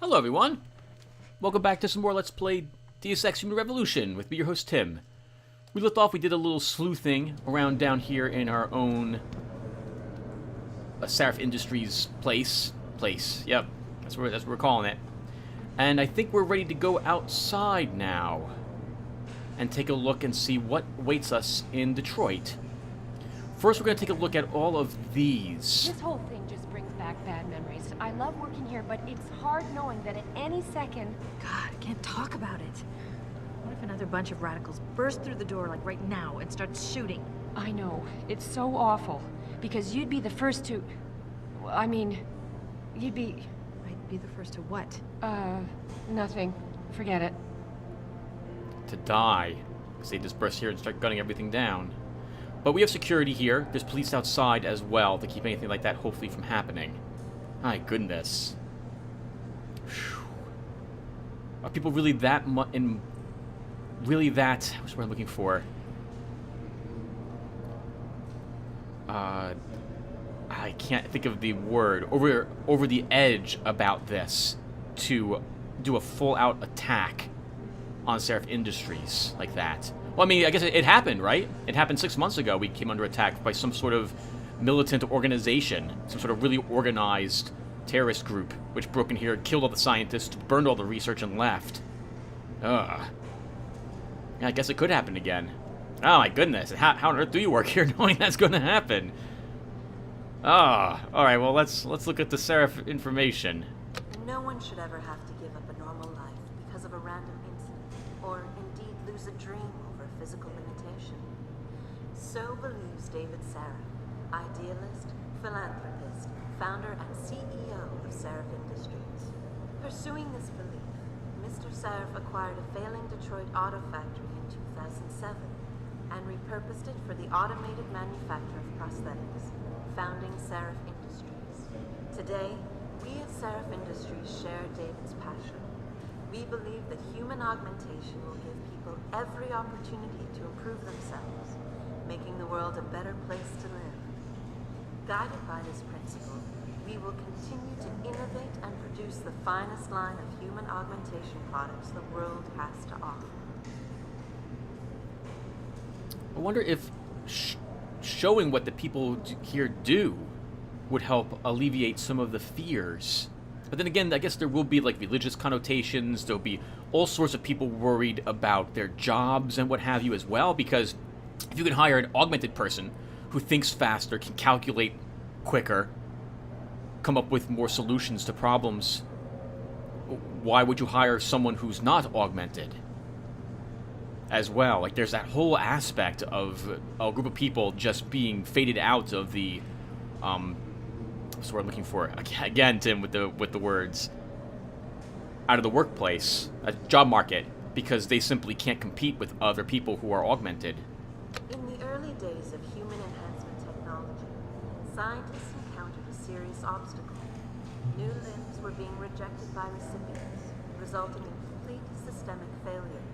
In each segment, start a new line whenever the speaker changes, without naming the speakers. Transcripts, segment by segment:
Hello everyone! Welcome back to some more Let's Play Deus Ex Human Revolution with me, your host Tim. We left off, we did a little sleuthing around down here in our own Seraph Industries place. Yep, that's what we're calling it. And I think we're ready to go outside now and take a look and see what awaits us in Detroit. First, we're going to take a look at all of these.
This whole thing just brings back bad memories. I love working here, but it's hard knowing that at any second...
God, I can't talk about it. What if another bunch of radicals burst through the door, like right now, and start shooting?
I know. It's so awful. Because you'd be the first to... I mean, you'd be...
I'd be the first to what?
Nothing. Forget it.
To die. Because they just burst here and start gunning everything down. But we have security here. There's police outside as well to keep anything like that hopefully from happening. My goodness. Whew. Are people really that much in... Really that... What's what I'm looking for? I can't think of the word. Over the edge about this to do a full-out attack on Seraph Industries like that. Well, I mean, I guess it happened, right? It happened 6 months ago. We came under attack by some sort of militant organization, some sort of really organized terrorist group, which broke in here, killed all the scientists, burned all the research, and left. Ugh. Yeah, I guess it could happen again. Oh my goodness! How on earth do you work here knowing that's going to happen? Ah, all right. Well, let's look at the Seraph information.
No one should ever have to give up a normal life because of a random incident, or indeed lose a dream over a physical limitation. So believes David Seraph, idealist, philanthropist, founder and CEO of Seraph Industries. Pursuing this belief, Mr. Seraph acquired a failing Detroit auto factory in 2007 and repurposed it for the automated manufacture of prosthetics, founding Seraph Industries. Today, we at Seraph Industries share David's passion. We believe that human augmentation will give people every opportunity to improve themselves, making the world a better place to live. Guided by this principle, we will continue to innovate and produce the finest line of human augmentation products the world has to offer.
I wonder if showing what the people here do would help alleviate some of the fears. But then again, I guess there will be like religious connotations. There'll be all sorts of people worried about their jobs and what have you as well, because if you can hire an augmented person who thinks faster, can calculate quicker, come up with more solutions to problems, why would you hire someone who's not augmented as well? Like, there's that whole aspect of a group of people just being faded out of the what's the word I'm looking for? Again, Tim, with the words, out of the workplace, a job market, because they simply can't compete with other people who are augmented.
In the early days of human enhancement technology, scientists encountered a serious obstacle. New limbs were being rejected by recipients, resulting in complete systemic failure.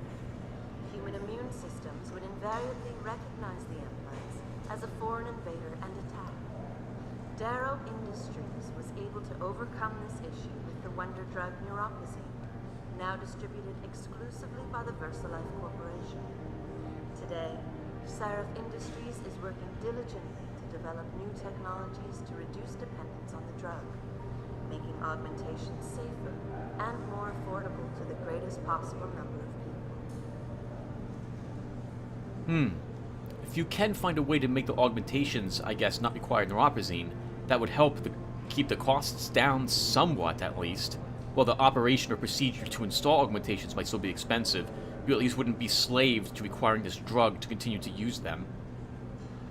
Human immune systems would invariably recognize the implants as a foreign invader and attack. Darrow Industries was able to overcome this issue with the wonder drug neuropozyne, now distributed exclusively by the VersaLife Corporation. Today, Seraph Industries is working diligently to develop new technologies to reduce dependence on the drug, making augmentation safer and more affordable to the greatest possible number of people.
If you can find a way to make the augmentations, I guess, not require neuropozyne, that would help keep the costs down somewhat, at least. Well, the operation or procedure to install augmentations might still be expensive. You at least wouldn't be slaved to requiring this drug to continue to use them.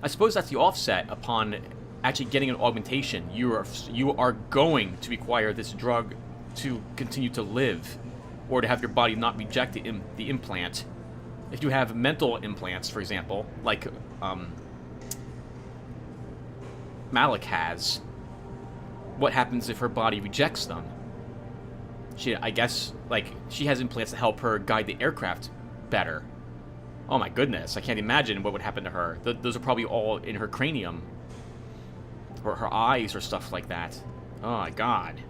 I suppose that's the offset upon actually getting an augmentation. You are going to require this drug to continue to live, or to have your body not reject the implant. If you have mental implants, for example, like Malik has, what happens if her body rejects them? I guess, like, she has implants to help her guide the aircraft better. Oh my goodness, I can't imagine what would happen to her. Those are probably all in her cranium. Or her eyes or stuff like that. Oh my god.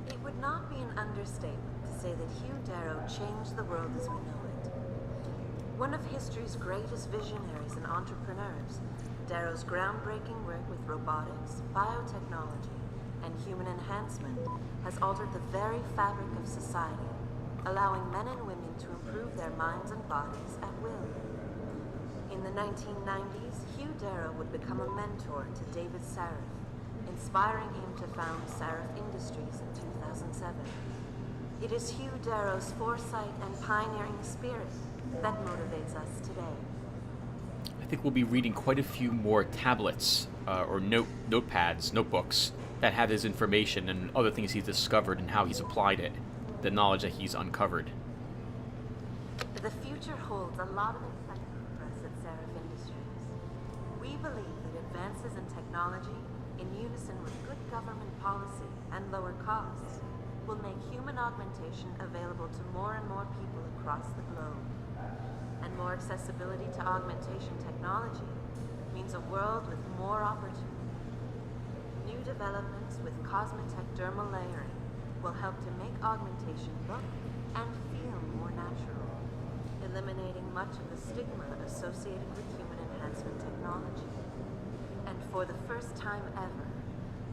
It would not be an understatement to say that Hugh Darrow changed the world as we know it. One of history's greatest visionaries and entrepreneurs, Darrow's groundbreaking work with robotics, biotechnology, and human enhancement has altered the very fabric of society, allowing men and women to improve their minds and bodies at will. In the 1990s, Hugh Darrow would become a mentor to David Sarif, inspiring him to found Sarif Industries in 2007. It is Hugh Darrow's foresight and pioneering spirit that motivates us today.
I think we'll be reading quite a few more tablets or notepads, notebooks that have his information and other things he's discovered and how he's applied it, the knowledge that he's uncovered.
The future holds a lot of excitement for us at Sarif Industries. We believe that advances in technology, in unison with good government policy and lower costs, will make human augmentation available to more and more people across the globe. And more accessibility to augmentation technology means a world with more opportunity. New developments with Cosmetech dermal layering will help to make augmentation look and feel more natural, eliminating much of the stigma associated with human enhancement technology. And for the first time ever,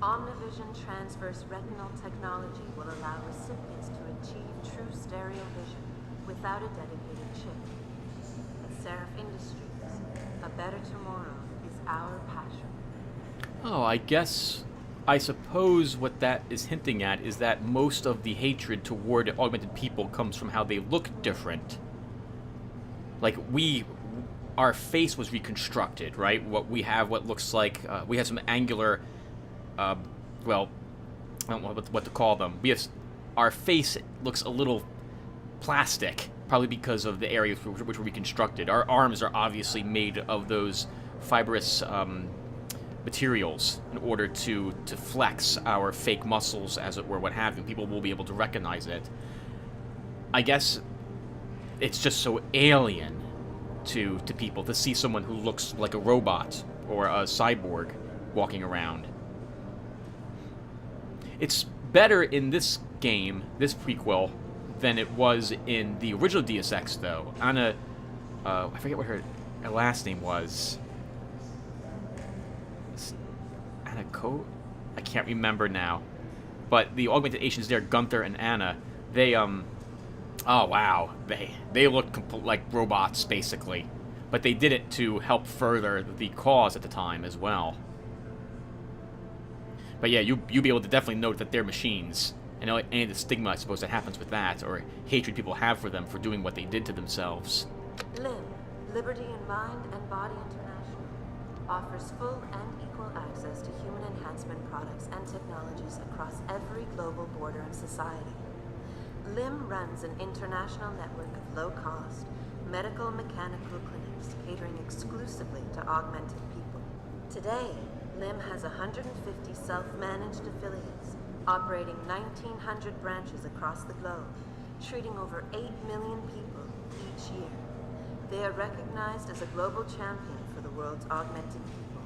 Omnivision transverse retinal technology will allow recipients to achieve true stereo vision without a dedicated chip. At Sarif Industries, a better tomorrow is our passion.
Oh, I suppose what that is hinting at is that most of the hatred toward augmented people comes from how they look different. Like, our face was reconstructed, right? What looks like, we have some angular, well, I don't know what to call them. Our face looks a little plastic, probably because of the areas which were reconstructed. Our arms are obviously made of those fibrous materials in order to flex our fake muscles, as it were, what have you. People will be able to recognize it. I guess it's just so alien to people to see someone who looks like a robot or a cyborg walking around. It's better in this game, this prequel, than it was in the original Deus Ex, though. Anna, I forget what her last name was. Anna I can't remember now. But the augmented Asians there, Gunther and Anna, they, oh wow, they looked like robots, basically. But they did it to help further the cause at the time as well. But yeah, you'll be able to definitely note that they're machines. And any of the stigma, I suppose, that happens with that, or hatred people have for them for doing what they did to themselves.
LIM, Liberty in Mind and Body International, offers full and equal access to human enhancement products and technologies across every global border and society. LIM runs an international network of low-cost, medical mechanical clinics catering exclusively to augmented people. Today, LIM has 150 self-managed affiliates, operating 1,900 branches across the globe, treating over 8 million people each year. They are recognized as a global champion for the world's augmented people.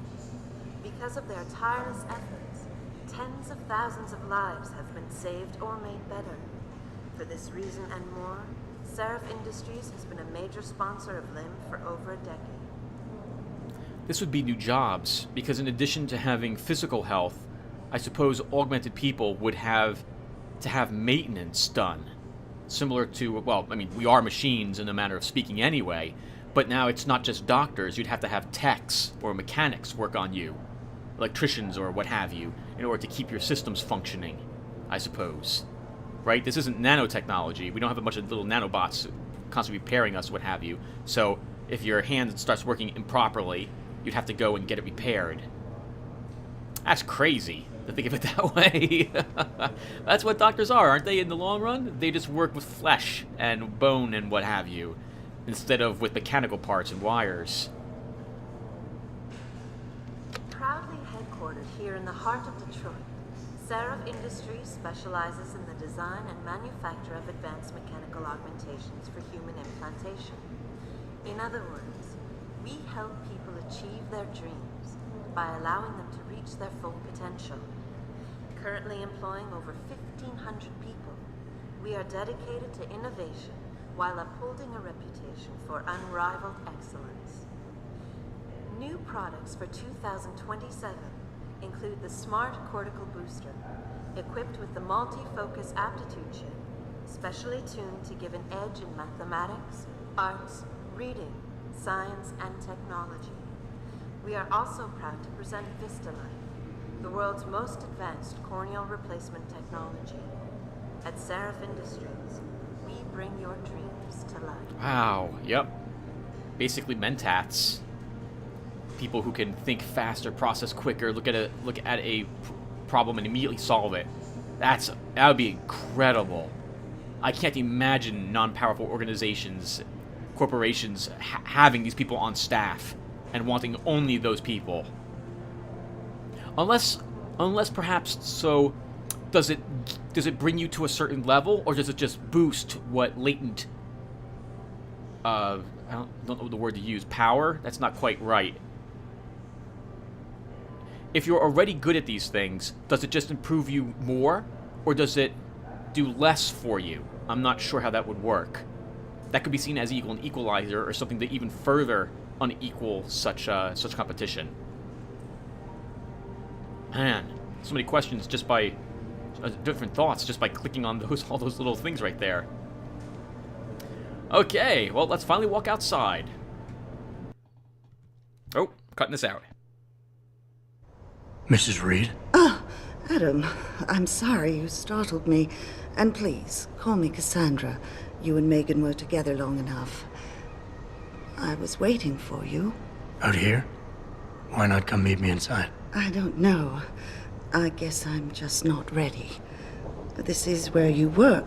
Because of their tireless efforts, tens of thousands of lives have been saved or made better. For this reason and more, Sarif Industries has been a major sponsor of LIM for over a decade.
This would be new jobs, because in addition to having physical health, I suppose augmented people would have to have maintenance done. Similar to, well, I mean, we are machines in a manner of speaking anyway, but now it's not just doctors. You'd have to have techs or mechanics work on you, electricians or what have you, in order to keep your systems functioning, I suppose. Right? This isn't nanotechnology. We don't have a bunch of little nanobots constantly repairing us, what have you. So if your hand starts working improperly, you'd have to go and get it repaired. That's crazy to think of it that way. That's what doctors are, aren't they, in the long run? They just work with flesh and bone and what have you, instead of with mechanical parts and wires.
Proudly headquartered here in the heart of Detroit, Sarif Industries specializes in the design and manufacture of advanced mechanical augmentations for human implantation. In other words, we help people achieve their dreams by allowing them to reach their full potential. Currently employing over 1,500 people, We are dedicated to innovation while upholding a reputation for unrivaled excellence. New products for 2027 include the Smart Cortical Booster, equipped with the multi-focus aptitude chip, specially tuned to give an edge in mathematics, arts, reading, science, and technology. We are also proud to present VistaLife, the world's most advanced corneal replacement technology. At Seraph Industries, we bring your dreams to life.
Wow, yep. Basically mentats. People who can think faster, process quicker, look at a problem and immediately solve it. That would be incredible. I can't imagine non-powerful organizations, corporations having these people on staff and wanting only those people. Unless perhaps, so does it bring you to a certain level, or does it just boost what latent I don't know the word to use, power? That's not quite right. If you're already good at these things, does it just improve you more, or does it do less for you? I'm not sure how that would work. That could be seen as an equalizer, or something to even further unequal such competition. Man, so many questions just by different thoughts just by clicking on all those little things right there. Okay, well, let's finally walk outside. Oh, cutting this out.
Mrs. Reed?
Oh, Adam, I'm sorry you startled me. And please, call me Cassandra. You and Megan were together long enough. I was waiting for you.
Out here? Why not come meet me inside?
I don't know. I guess I'm just not ready. This is where you work,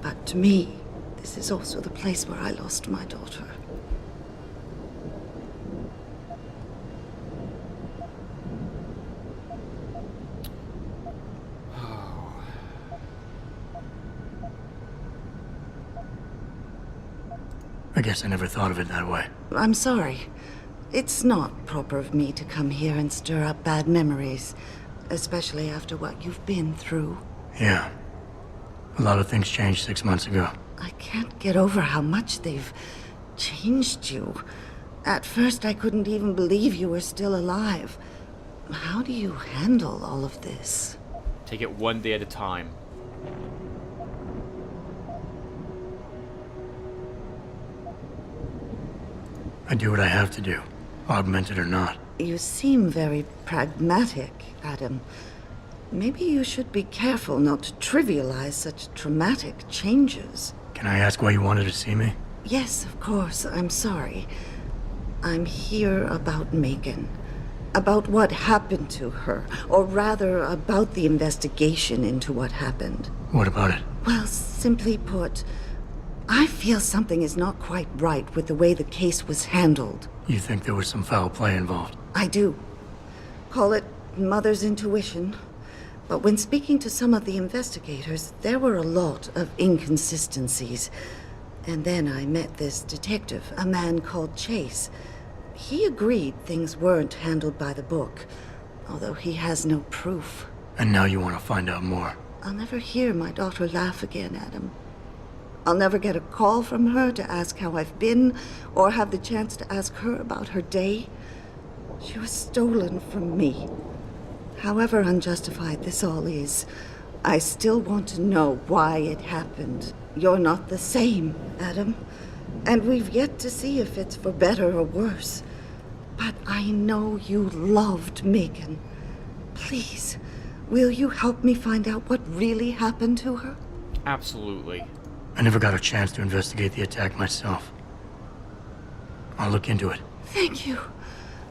but to me, this is also the place where I lost my daughter.
I guess I never thought of it that way.
I'm sorry. It's not proper of me to come here and stir up bad memories, especially after what you've been through.
Yeah. A lot of things changed 6 months ago.
I can't get over how much they've changed you. At first, I couldn't even believe you were still alive. How do you handle all of this?
Take it one day at a time.
I do what I have to do, augmented or not.
You seem very pragmatic, Adam. Maybe you should be careful not to trivialize such traumatic changes.
Can I ask why you wanted to see me?
Yes, of course. I'm sorry. I'm here about Megan. About what happened to her. Or rather, about the investigation into what happened.
What about it?
Well, simply put, I feel something is not quite right with the way the case was handled.
You think there was some foul play involved?
I do. Call it mother's intuition. But when speaking to some of the investigators, there were a lot of inconsistencies. And then I met this detective, a man called Chase. He agreed things weren't handled by the book, although he has no proof.
And now you want to find out more?
I'll never hear my daughter laugh again, Adam. I'll never get a call from her to ask how I've been, or have the chance to ask her about her day. She was stolen from me. However unjustified this all is, I still want to know why it happened. You're not the same, Adam. And we've yet to see if it's for better or worse. But I know you loved Megan. Please, will you help me find out what really happened to her?
Absolutely.
I never got a chance to investigate the attack myself. I'll look into it.
Thank you.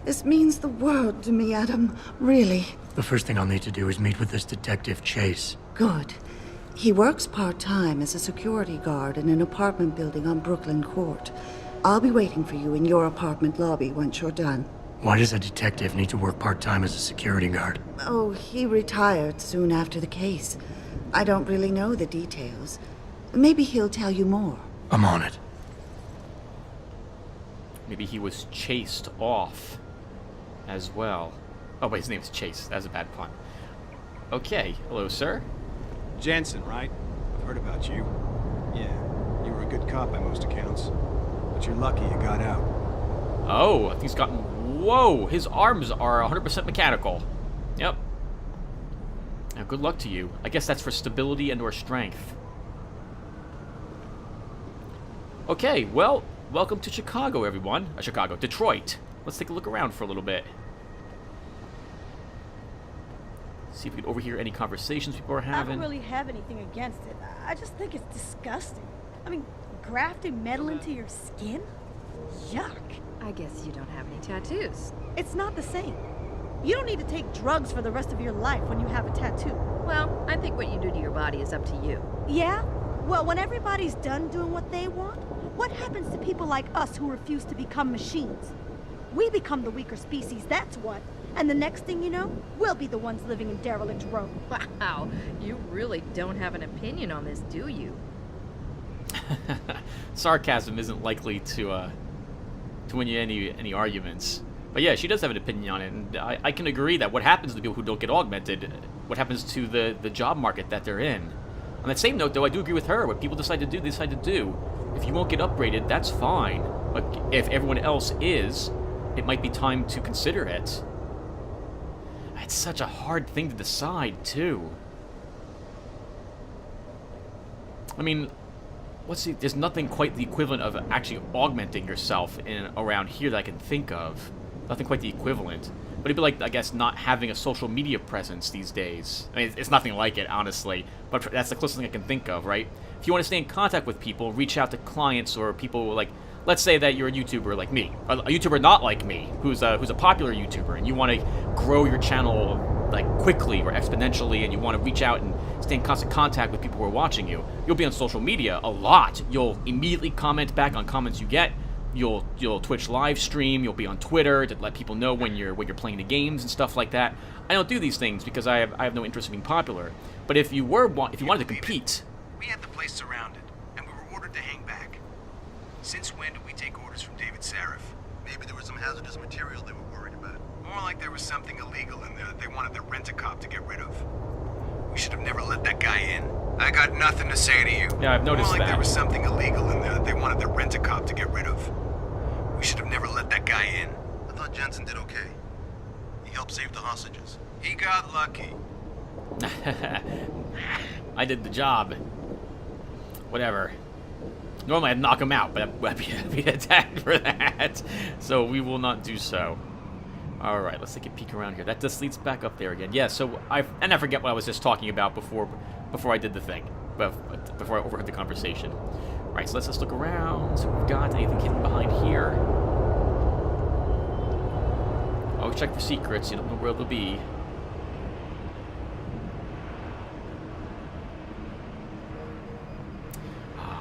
This means the world to me, Adam. Really.
The first thing I'll need to do is meet with this detective, Chase.
Good. He works part-time as a security guard in an apartment building on Brooklyn Court. I'll be waiting for you in your apartment lobby once you're done.
Why does a detective need to work part-time as a security guard?
Oh, he retired soon after the case. I don't really know the details. Maybe he'll tell you more.
I'm on it.
Maybe he was chased off as well. Oh, wait, his name is Chase. That's a bad pun. Okay. Hello, sir.
Jensen, right? I've Heard about you. Yeah, you were a good cop by most accounts. But you're lucky you got out.
Oh, I think he's gotten... Whoa! His arms are 100% mechanical. Yep. Now, good luck to you. I guess that's for stability and/or strength. Okay, well, welcome to Chicago, everyone. Detroit. Let's take a look around for a little bit. See if we can overhear any conversations people are
I
having.
don't really have anything against it. I just think it's disgusting. I mean, grafting metal into your skin? Yuck.
I guess you don't have any tattoos.
It's not the same. You don't need to take drugs for the rest of your life when you have a tattoo.
Well, I think what you do to your body is up to you.
Yeah? Well, when everybody's done doing what they want, what happens to people like us who refuse to become machines? We become the weaker species, that's what. And the next thing you know, we'll be the ones living in derelict Rome.
Wow, you really don't have an opinion on this, do you?
Sarcasm isn't likely to win you any arguments. But yeah, she does have an opinion on it, and I can agree that what happens to people who don't get augmented, what happens to the job market that they're in. On that same note, though, I do agree with her. What people decide to do, they decide to do. If you won't get upgraded, that's fine. But if everyone else is, it might be time to consider it. It's such a hard thing to decide, too. I mean, there's nothing quite the equivalent of actually augmenting yourself around here that I can think of. Nothing quite the equivalent. But it'd be like, I guess, not having a social media presence these days. I mean, it's nothing like it, honestly. But that's the closest thing I can think of, right? If you want to stay in contact with people, reach out to clients or people like... Let's say that you're a YouTuber like me, a YouTuber not like me, who's a popular YouTuber, and you want to grow your channel like quickly or exponentially, and you want to reach out and stay in constant contact with people who are watching you. You'll be on social media a lot. You'll immediately comment back on comments you get. You'll Twitch live stream. You'll be on Twitter to let people know when you're playing the games and stuff like that. I don't do these things because I have no interest in being popular. But if you wanted to compete,
We had the place surrounded, and we were ordered to hang back. Since when did we take orders from David Sarif? Maybe there was some hazardous material they were worried about. More like there was something illegal in there that they wanted the rent-a-cop to get rid of. We should have never let that guy in. I got nothing to say to you.
Yeah, I've noticed
More like
that.
there was something illegal in there that they wanted the rent-a-cop to get rid of. We should have never let that guy in. I thought Jensen did okay. He helped save the hostages. He got lucky.
I did the job. Whatever. Normally I'd knock him out, but I'd be attacked for that. So we will not do so. Alright, let's take a peek around here. That just leads back up there again. Yeah, so I forget what I was just talking about before I did the thing. Before I overheard the conversation. Alright, so let's just look around. See what we've got. Anything hidden behind here? Always check for secrets. You don't know where they'll be.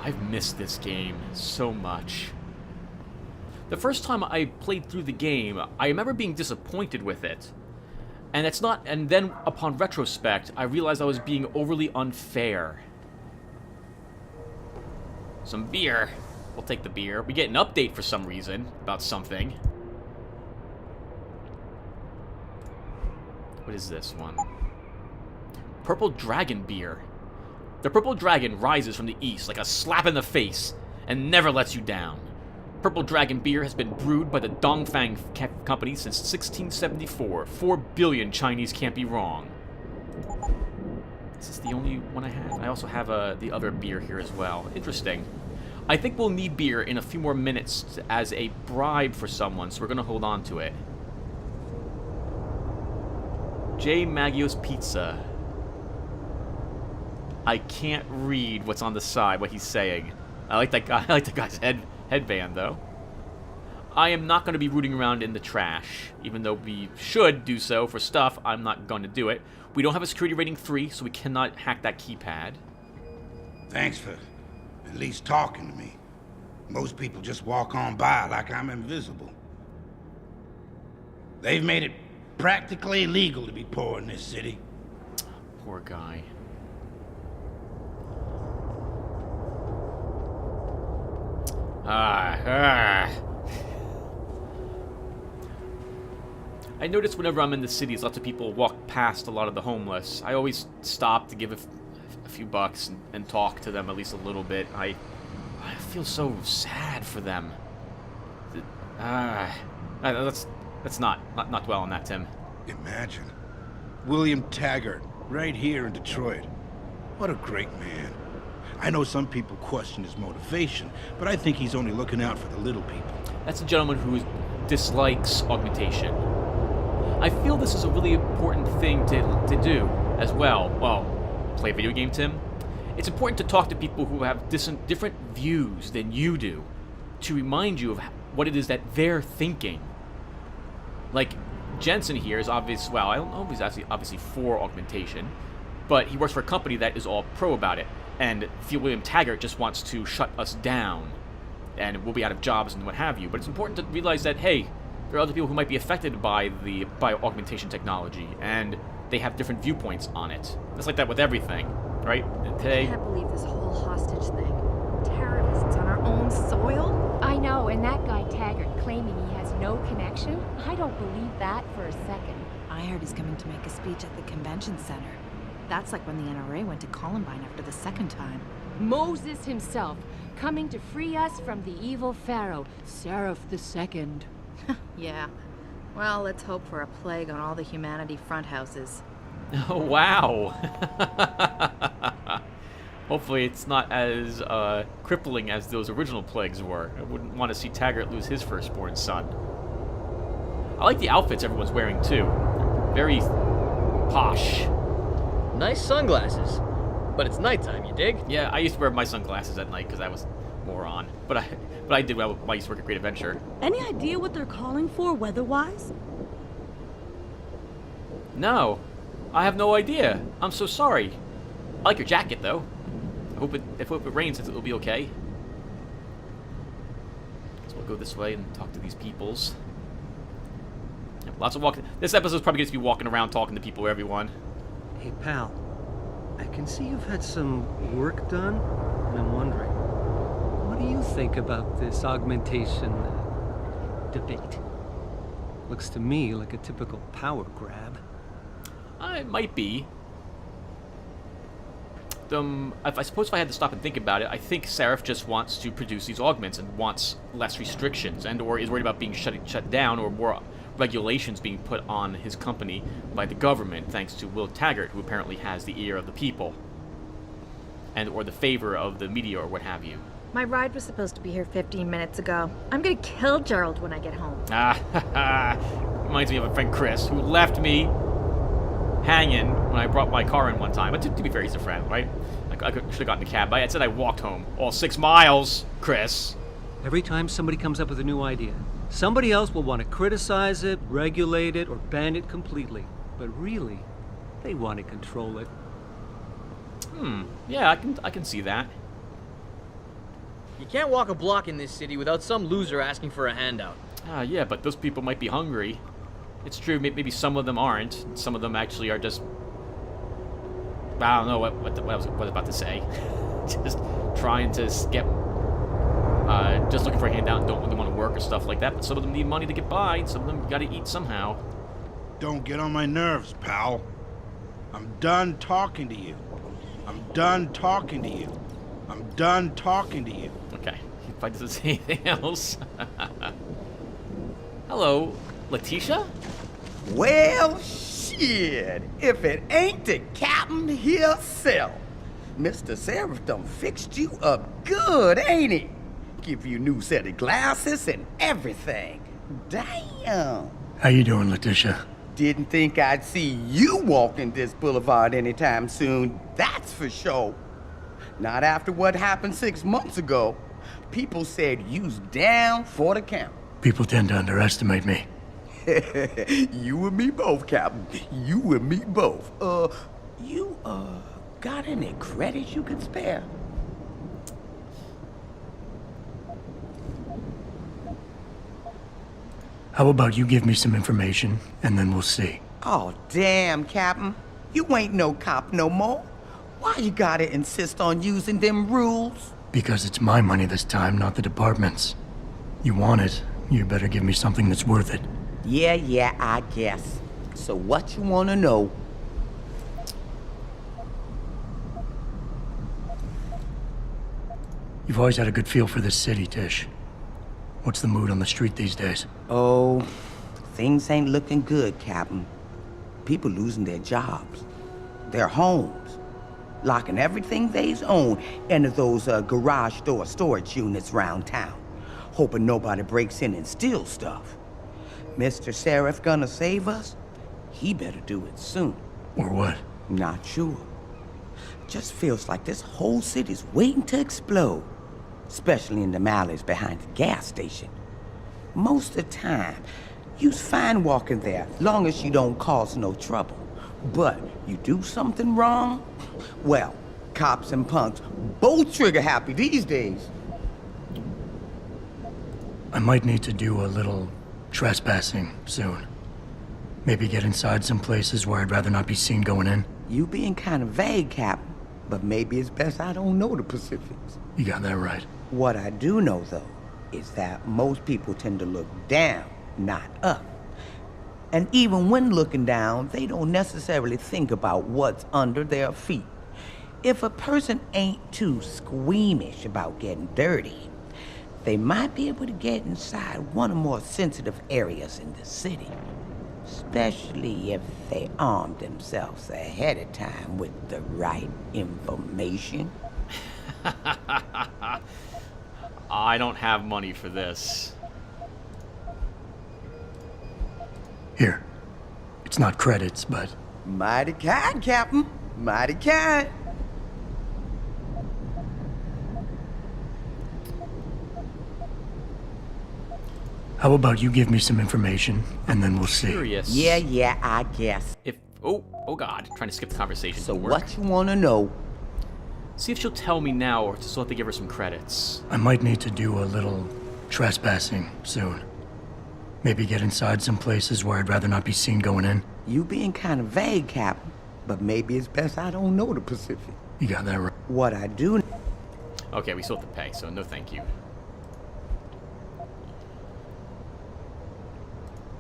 I've missed this game so much. The first time I played through the game, I remember being disappointed with it. And then upon retrospect, I realized I was being overly unfair. Some beer. We'll take the beer. We get an update for some reason about something. What is this one? Purple Dragon beer. The Purple Dragon rises from the east like a slap in the face and never lets you down. Purple Dragon beer has been brewed by the Dongfang Company since 1674. 4 billion Chinese can't be wrong. Is this the only one I have? I also have the other beer here as well. Interesting. I think we'll need beer in a few more minutes as a bribe for someone, so we're going to hold on to it. J. Maggio's Pizza. I can't read what's on the side, what he's saying. I like that guy. I like the guy's headband, though. I am not going to be rooting around in the trash, even though we should do so for stuff. I'm not going to do it. We don't have a security rating 3, so we cannot hack that keypad.
Thanks for at least talking to me. Most people just walk on by like I'm invisible. They've made it practically illegal to be poor in this city.
Poor guy. I notice whenever I'm in the cities, lots of people walk past a lot of the homeless. I always stop to give a few bucks and talk to them at least a little bit. I feel so sad for them. Let's not dwell on that, Tim.
Imagine. William Taggart, right here in Detroit. What a great man. I know some people question his motivation, but I think he's only looking out for the little people.
That's a gentleman who dislikes augmentation. I feel this is a really important thing to do as well. Well, play a video game, Tim. It's important to talk to people who have different views than you do, to remind you of what it is that they're thinking. Like, Jensen here is obvious. Well, I don't know if he's actually obviously for augmentation, but he works for a company that is all pro about it. And William Taggart just wants to shut us down, and we'll be out of jobs and what have you. But it's important to realize that, hey, there are other people who might be affected by augmentation technology, and they have different viewpoints on it. It's like that with everything, right? Today,
I can't believe this whole hostage thing. Terrorists on our own soil?
I know, and that guy Taggart claiming he has no connection? I don't believe that for a second.
I heard he's coming to make a speech at the convention center. That's like when the NRA went to Columbine after the second time.
Moses himself, coming to free us from the evil pharaoh, Seraph II.
Yeah. Well, let's hope for a plague on all the humanity front houses.
oh wow. Hopefully it's not as crippling as those original plagues were. I wouldn't want to see Taggart lose his firstborn son. I like the outfits everyone's wearing too. Very posh.
Nice sunglasses. But it's nighttime, you dig?
Yeah, I used to wear my sunglasses at night because I was more on. But I did well. I used to work at Great Adventure.
Any idea what they're calling for weather-wise?
No, I have no idea. I'm so sorry. I like your jacket though. I hope if it rains, it'll be okay. So we'll go this way and talk to these peoples. Yep, lots of walking. This episode's probably going to be walking around talking to people, everyone.
Hey, pal. I can see you've had some work done, and I'm wondering, what do you think about this augmentation debate? Looks to me like a typical power grab.
It might be. I suppose if I had to stop and think about it, I think Seraph just wants to produce these augments and wants less restrictions, and or is worried about being shut down, or more regulations being put on his company by the government, thanks to Will Taggart, who apparently has the ear of the people, and or the favor of the media, or what have you.
My ride was supposed to be here 15 minutes ago. I'm gonna kill Gerald when I get home.
Reminds me of a friend, Chris, who left me hanging when I brought my car in one time. But to be fair, he's a friend, right? I should have gotten a cab. I said I walked home all 6 miles, Chris.
Every time somebody comes up with a new idea, somebody else will want to criticize it, regulate it, or ban it completely. But really, they want to control it.
Yeah, I can see that.
You can't walk a block in this city without some loser asking for a handout.
Yeah, but those people might be hungry. It's true, maybe some of them aren't. Some of them actually are just... I don't know what I was about to say. Just trying to get... just looking for a handout and don't really want to work or stuff like that. But some of them need money to get by, and some of them gotta eat somehow.
Don't get on my nerves, pal. I'm done talking to you. I'm done talking to you. I'm done talking to you.
Okay, if I doesn't say anything else. Hello, Letitia?
Well, shit, if it ain't the captain himself. Mr. Seraph done fixed you up good, ain't he? Give you a new set of glasses and everything. Damn.
How you doing, Letitia?
Didn't think I'd see you walking this boulevard anytime soon, that's for sure. Not after what happened 6 months ago. People said you's down for the count.
People tend to underestimate me.
You and me both, Captain. You and me both. You got any credits you could spare?
How about you give me some information, and then we'll see.
Oh, damn, Captain. You ain't no cop no more. Why you gotta insist on using them rules?
Because it's my money this time, not the department's. You want it, you better give me something that's worth it.
Yeah, I guess. So what you wanna know?
You've always had a good feel for this city, Tish. What's the mood on the street these days?
Oh, things ain't looking good, Captain. People losing their jobs, their homes, locking everything they own into those garage door storage units round town, hoping nobody breaks in and steals stuff. Mr. Seraph gonna save us? He better do it soon.
Or what?
Not sure. Just feels like this whole city's waiting to explode, especially in the alleys behind the gas station. Most of the time, you's fine walking there, long as you don't cause no trouble. But you do something wrong, well, cops and punks both trigger happy these days.
I might need to do a little trespassing soon. Maybe get inside some places where I'd rather not be seen going in.
You being kind of vague, Captain, but maybe it's best I don't know the Pacifics.
You got that right.
What I do know, though, is that most people tend to look down, not up. And even when looking down, they don't necessarily think about what's under their feet. If a person ain't too squeamish about getting dirty, they might be able to get inside one of the more sensitive areas in the city. Especially if they arm themselves ahead of time with the right information.
I don't have money for this.
Here. It's not credits, but...
Mighty kind, Captain. Mighty kind.
How about you give me some information, and then we'll see.
Curious.
Yeah, I guess.
If oh god, trying to skip the conversation.
So
Didn't work.
what you wanna know?
See if she'll tell me now, or just have to give her some credits.
I might need to do a little trespassing soon. Maybe get inside some places where I'd rather not be seen going in.
You being kind of vague, Captain, but maybe it's best I don't know the Pacific.
You got that right.
What I do...
Okay, we still have to pay, so no thank you.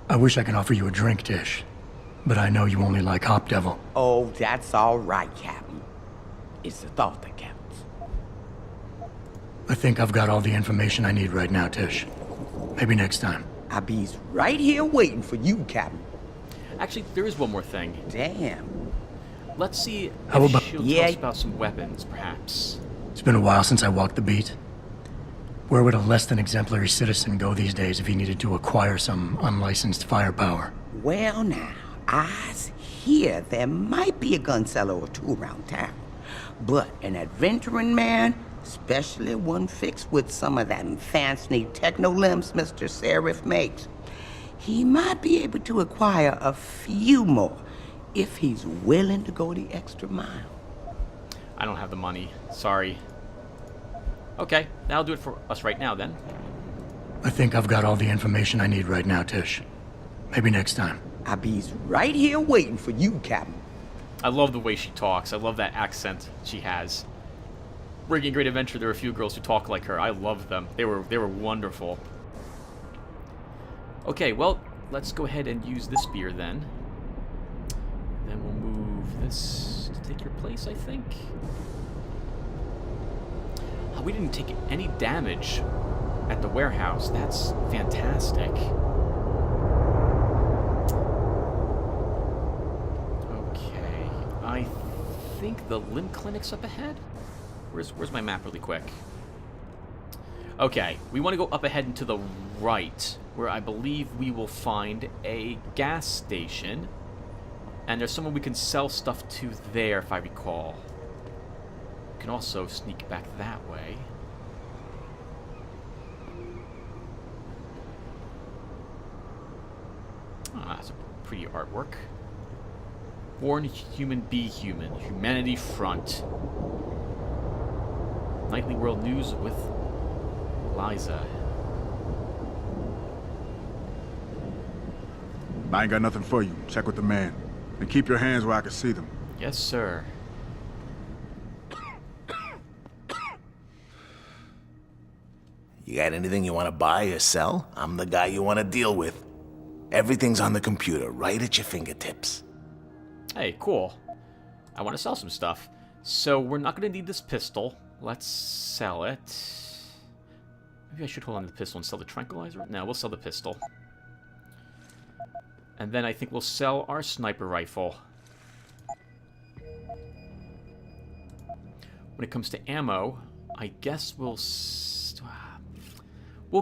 I wish I could offer you a drink, Tish. But I know you only like Hop Devil.
Oh, that's all right, Captain. It's the thought that counts.
I think I've got all the information I need right now, Tish. Maybe next time.
I'll be right here waiting for you, Captain.
Actually, there is one more thing.
Damn.
Let's see
How
if
about-
she'll tell us about some weapons, perhaps.
It's been a while since I walked the beat. Where would a less than exemplary citizen go these days if he needed to acquire some unlicensed firepower?
Well, now, I hear there might be a gun seller or two around town. But an adventuring man, especially one fixed with some of that fancy techno-limbs Mr. Seraph makes, he might be able to acquire a few more if he's willing to go the extra mile.
I don't have the money. Sorry. Okay, that'll do it for us right now, then.
I think I've got all the information I need right now, Tish. Maybe next time.
I'll be right here waiting for you, Captain.
I love the way she talks. I love that accent she has. Working in Great Adventure, there were a few girls who talk like her. I loved them. They were wonderful. Okay, well, let's go ahead and use this spear then. Then we'll move this to take your place, I think. Oh, we didn't take any damage at the warehouse. That's fantastic. Okay, I think the limb clinic's up ahead. Where's my map really quick? Okay, we want to go up ahead and to the right, where I believe we will find a gas station. And there's someone we can sell stuff to there, if I recall. We can also sneak back that way. Ah, that's a pretty artwork. Born human, be human. Humanity Front. Nightly World News with Liza.
I ain't got nothing for you. Check with the man. And keep your hands where I can see them.
Yes, sir.
You got anything you want to buy or sell? I'm the guy you want to deal with. Everything's on the computer, right at your fingertips.
Hey, cool. I want to sell some stuff. So we're not going to need this pistol. Let's sell it. Maybe I should hold on to the pistol and sell the tranquilizer? No, we'll sell the pistol. And then I think we'll sell our sniper rifle. When it comes to ammo, I guess we'll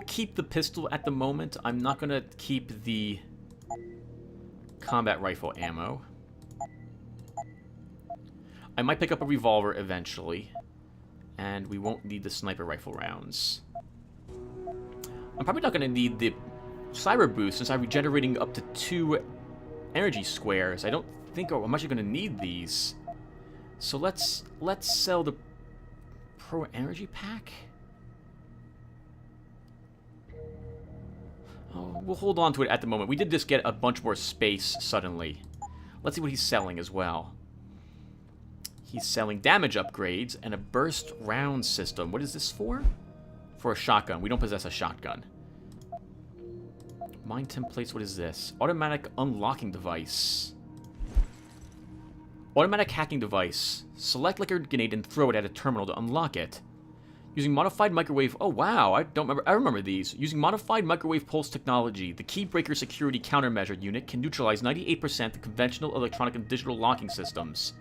keep the pistol at the moment. I'm not going to keep the combat rifle ammo. I might pick up a revolver eventually. And we won't need the sniper rifle rounds. I'm probably not going to need the cyber boost since I'm regenerating up to 2 energy squares. I don't think I'm actually going to need these. So let's sell the Pro Energy Pack. Oh, we'll hold on to it at the moment. We did just get a bunch more space suddenly. Let's see what he's selling as well. He's selling damage upgrades and a burst round system. What is this for? For a shotgun. We don't possess a shotgun. Mine templates, what is this? Automatic unlocking device. Automatic hacking device. Select like a grenade and throw it at a terminal to unlock it. Using modified microwave... Oh, wow. I remember these. Using modified microwave pulse technology, the Keybreaker security countermeasure unit can neutralize 98% of conventional electronic and digital locking systems.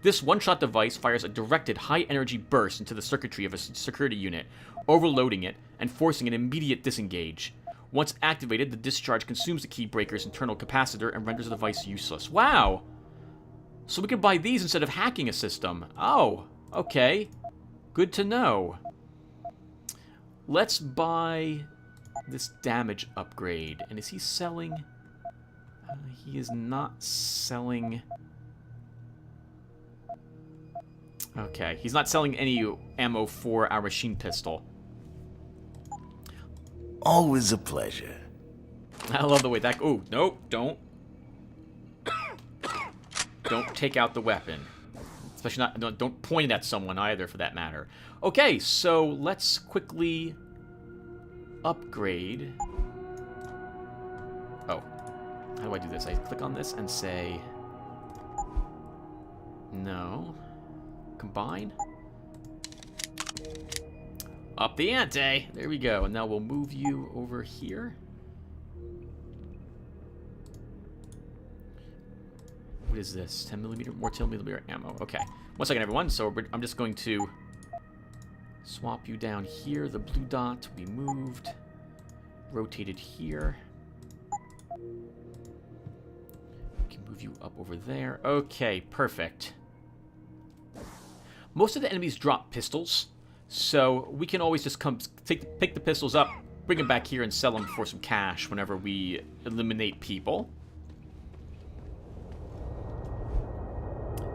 This one-shot device fires a directed high-energy burst into the circuitry of a security unit, overloading it and forcing an immediate disengage. Once activated, the discharge consumes the Keybreaker's internal capacitor and renders the device useless. Wow! So we can buy these instead of hacking a system. Oh, okay. Good to know. Let's buy this damage upgrade. And is he selling... he is not selling... Okay, he's not selling any ammo for our machine pistol.
Always a pleasure.
I love the way that... Oh, nope, don't. Don't take out the weapon. Especially not... Don't point it at someone either, for that matter. Okay, so let's quickly upgrade. Oh. How do I do this? I click on this and say... No. Combine. Up the ante. There we go. And now we'll move you over here. What is this? 10mm, more 10mm ammo. Okay. 1 second, everyone. So I'm just going to swap you down here. The blue dot will be moved. Rotated here. We can move you up over there. Okay, perfect. Most of the enemies drop pistols, so we can always just pick the pistols up, bring them back here, and sell them for some cash whenever we eliminate people.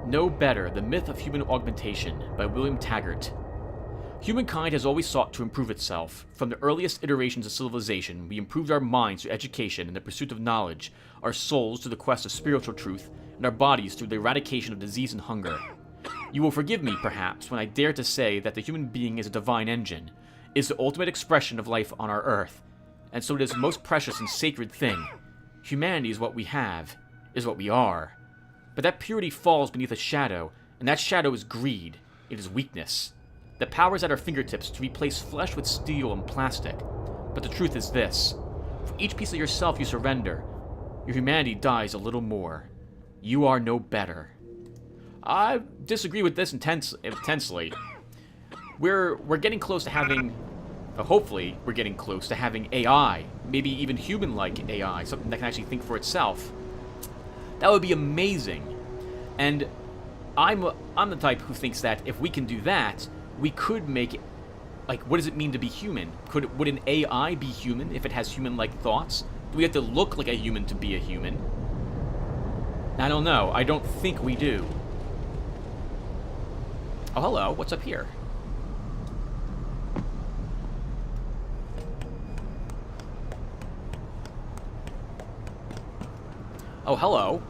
No Better, The Myth of Human Augmentation by William Taggart. Humankind has always sought to improve itself. From the earliest iterations of civilization, we improved our minds through education and the pursuit of knowledge, our souls through the quest of spiritual truth, and our bodies through the eradication of disease and hunger. You will forgive me, perhaps, when I dare to say that the human being is a divine engine, is the ultimate expression of life on our earth, and so it is the most precious and sacred thing. Humanity is what we have, is what we are. But that purity falls beneath a shadow, and that shadow is greed. It is weakness. The power is at our fingertips to replace flesh with steel and plastic. But the truth is this. For each piece of yourself you surrender, your humanity dies a little more. You are no better. I disagree with this intensely. We're getting close to having... hopefully, we're getting close to having AI. Maybe even human-like AI. Something that can actually think for itself. That would be amazing. And I'm the type who thinks that if we can do that, we could make... Like, what does it mean to be human? Would an AI be human if it has human-like thoughts? Do we have to look like a human to be a human? I don't know. I don't think we do. Oh, hello. What's up here? Oh, hello.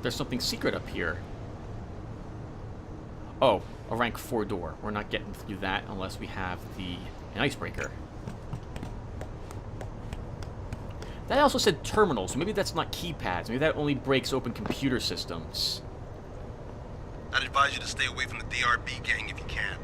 There's something secret up here. Oh, a rank 4 door. We're not getting through that unless we have an icebreaker. That also said terminals. Maybe that's not keypads. Maybe that only breaks open computer systems.
I'd advise you to stay away from the DRB gang if you can.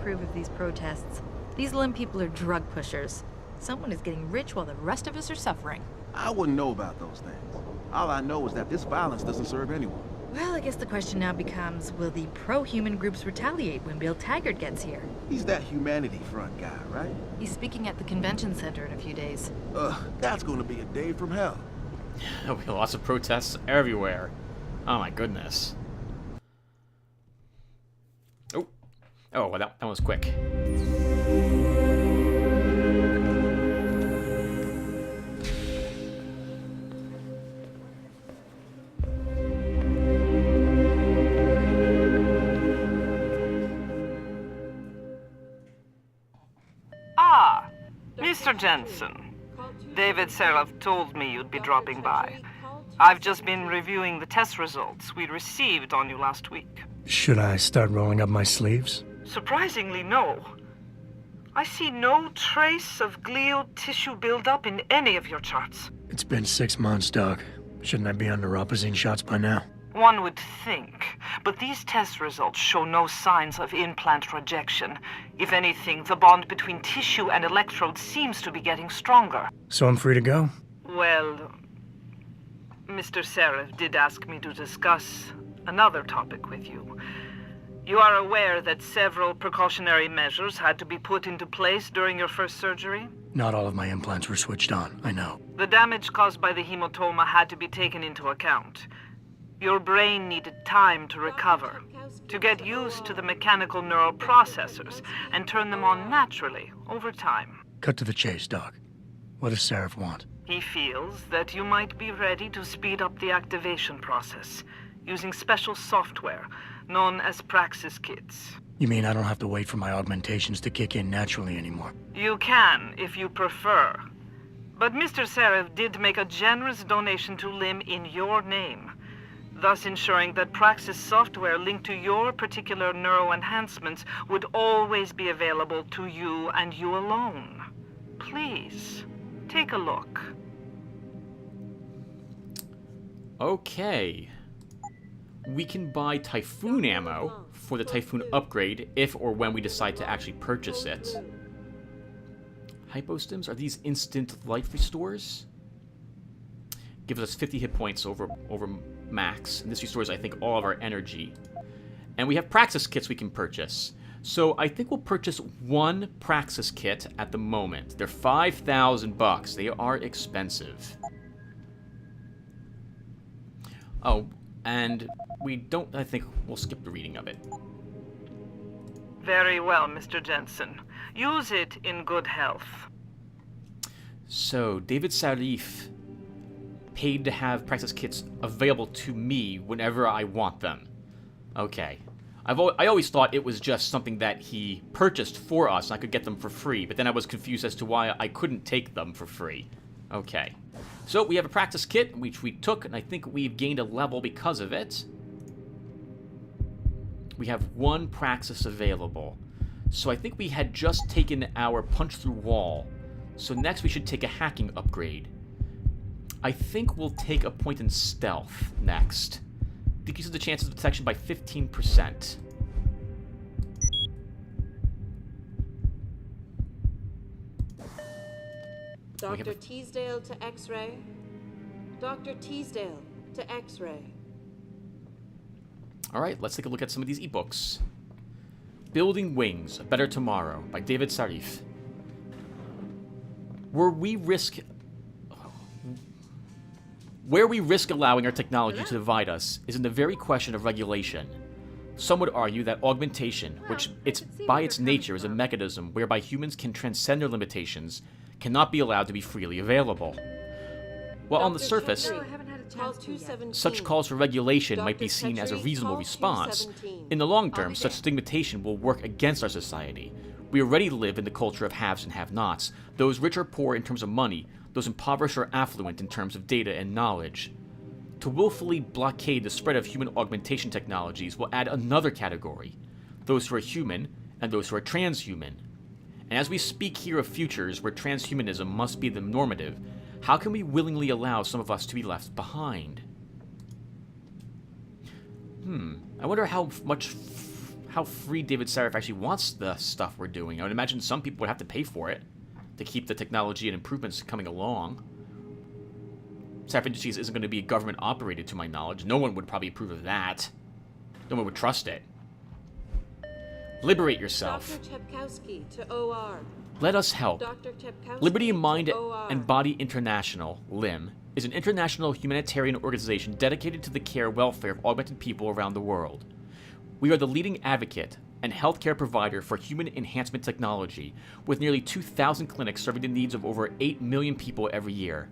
approve of these protests. These limb people are drug pushers. Someone is getting rich while the rest of us are suffering.
I wouldn't know about those things. All I know is that this violence doesn't serve anyone.
Well, I guess the question now becomes, will the pro-human groups retaliate when Bill Taggart gets here?
He's that Humanity Front guy, right?
He's speaking at the convention center in a few days.
That's gonna be a day from hell.
There'll be lots of protests everywhere. Oh my goodness. Oh, well, that was quick.
Ah, Mr. Jensen. David Seraph told me you'd be dropping by. I've just been reviewing the test results we received on you last week.
Should I start rolling up my sleeves?
Surprisingly, no. I see no trace of glial tissue buildup in any of your charts.
It's been 6 months, Doc. Shouldn't I be under Opposine shots by now?
One would think, but these test results show no signs of implant rejection. If anything, the bond between tissue and electrodes seems to be getting stronger.
So I'm free to go?
Well, Mr. Seraph did ask me to discuss another topic with you. You are aware that several precautionary measures had to be put into place during your first surgery?
Not all of my implants were switched on, I know.
The damage caused by the hematoma had to be taken into account. Your brain needed time to recover, to get used to the mechanical neural processors and turn them on naturally over time.
Cut to the chase, Doc. What does Seraph want?
He feels that you might be ready to speed up the activation process using special software known as Praxis kits.
You mean I don't have to wait for my augmentations to kick in naturally anymore?
You can, if you prefer. But Mr. Seraph did make a generous donation to LIM in your name, thus ensuring that Praxis software linked to your particular neuroenhancements would always be available to you and you alone. Please, take a look.
Okay. We can buy Typhoon ammo for the Typhoon upgrade if or when we decide to actually purchase it. Hypostims? Are these instant life restores? Gives us 50 hit points over max. And this restores, I think, all of our energy. And we have Praxis kits we can purchase. So I think we'll purchase one Praxis kit at the moment. They're 5,000 bucks. They are expensive. Oh, and we don't, I think we'll skip the reading of it.
Very well, Mr. Jensen. Use it in good health.
So, David Sarif paid to have Praxis kits available to me whenever I want them. Okay. I always thought it was just something that he purchased for us and I could get them for free, but then I was confused as to why I couldn't take them for free. Okay. So, we have a Praxis kit, which we took, and I think we've gained a level because of it. We have one Praxis available. So I think we had just taken our punch through wall. So next we should take a hacking upgrade. I think we'll take a point in stealth next. Decreases the chances of detection by 15%.
Dr. Teasdale to X-ray. Dr. Teasdale to X-ray.
Alright, let's take a look at some of these ebooks. Building Wings, A Better Tomorrow by David Sarif. Where we risk allowing our technology to divide us is in the very question of regulation. Some would argue that augmentation, which by its nature is a mechanism whereby humans can transcend their limitations, cannot be allowed to be freely available. While on the surface, such calls for regulation might be seen as a reasonable response, in the long term, such stigmatization will work against our society. We already live in the culture of haves and have-nots, those rich or poor in terms of money, those impoverished or affluent in terms of data and knowledge. To willfully blockade the spread of human augmentation technologies will add another category, those who are human and those who are transhuman. And as we speak here of futures where transhumanism must be the normative, how can we willingly allow some of us to be left behind? I wonder how how free David Sarif actually wants the stuff we're doing. I would imagine some people would have to pay for it to keep the technology and improvements coming along. Sarif Industries isn't going to be government operated, to my knowledge. No one would probably approve of that. No one would trust it. Liberate yourself.
Dr. Chepkowski to OR.
Let us help.
Dr. Chepkowski
Liberty in Mind
to OR.
and Body International, LIM, is an international humanitarian organization dedicated to the care and welfare of augmented people around the world. We are the leading advocate and healthcare provider for human enhancement technology, with nearly 2,000 clinics serving the needs of over 8 million people every year.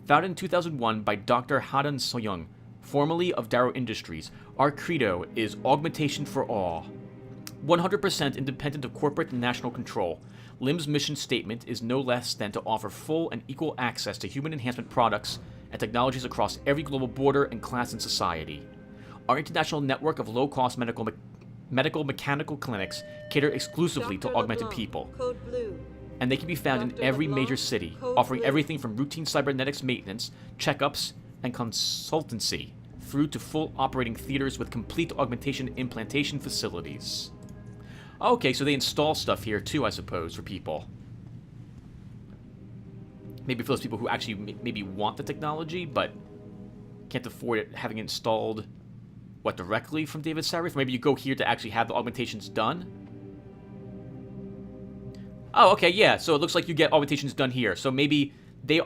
Founded in 2001 by Dr. Hadan Soyoung, formerly of Darrow Industries, our credo is augmentation for all. 100% independent of corporate and national control, LIM's mission statement is no less than to offer full and equal access to human enhancement products and technologies across every global border and class in society. Our international network of low-cost medical mechanical clinics cater exclusively to augmented people.
Code blue.
And they can be found in
Dr.
every
LeBlanc,
major city,
code
offering
blue.
everything from routine cybernetics maintenance, checkups, and consultancy, through to full operating theaters with complete augmentation implantation facilities. Okay, so they install stuff here too, I suppose, for people. Maybe for those people who actually maybe want the technology, but can't afford it having it installed, what, directly from David Sarif? Maybe you go here to actually have the augmentations done? Oh, okay, yeah, so it looks like you get augmentations done here. So maybe they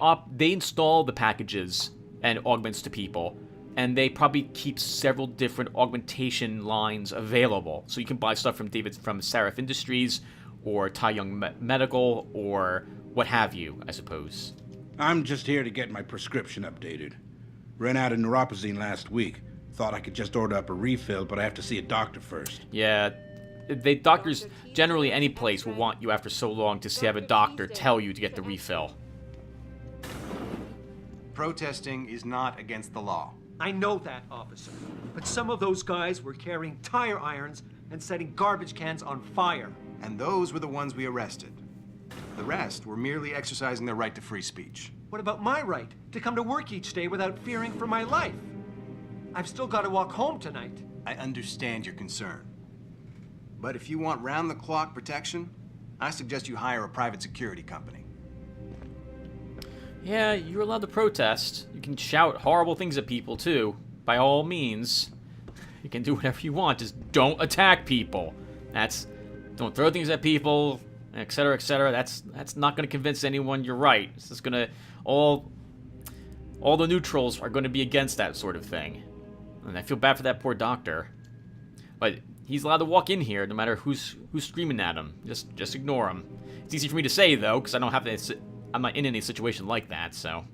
install the packages and augments to people, and they probably keep several different augmentation lines available. So you can buy stuff from Sarif Industries, or Tai Young Medical, or what have you, I suppose.
I'm just here to get my prescription updated. Ran out of neuropazine last week. Thought I could just order up a refill, but I have to see a doctor first.
Yeah, doctors, generally any place will want you after so long to have a doctor tell you to get the refill.
Protesting is not against the law.
I know that, officer. But some of those guys were carrying tire irons and setting garbage cans on fire.
And those were the ones we arrested. The rest were merely exercising their right to free speech.
What about my right to come to work each day without fearing for my life? I've still got to walk home tonight.
I understand your concern. But if you want round-the-clock protection, I suggest you hire a private security company.
Yeah, you're allowed to protest. You can shout horrible things at people, too. By all means. You can do whatever you want. Just don't attack people. Don't throw things at people, etc., etc. That's not going to convince anyone you're right. It's just going to... All the neutrals are going to be against that sort of thing. And I feel bad for that poor doctor. But he's allowed to walk in here no matter who's screaming at him. Just ignore him. It's easy for me to say, though, because I don't have to... I'm not in any situation like that, so...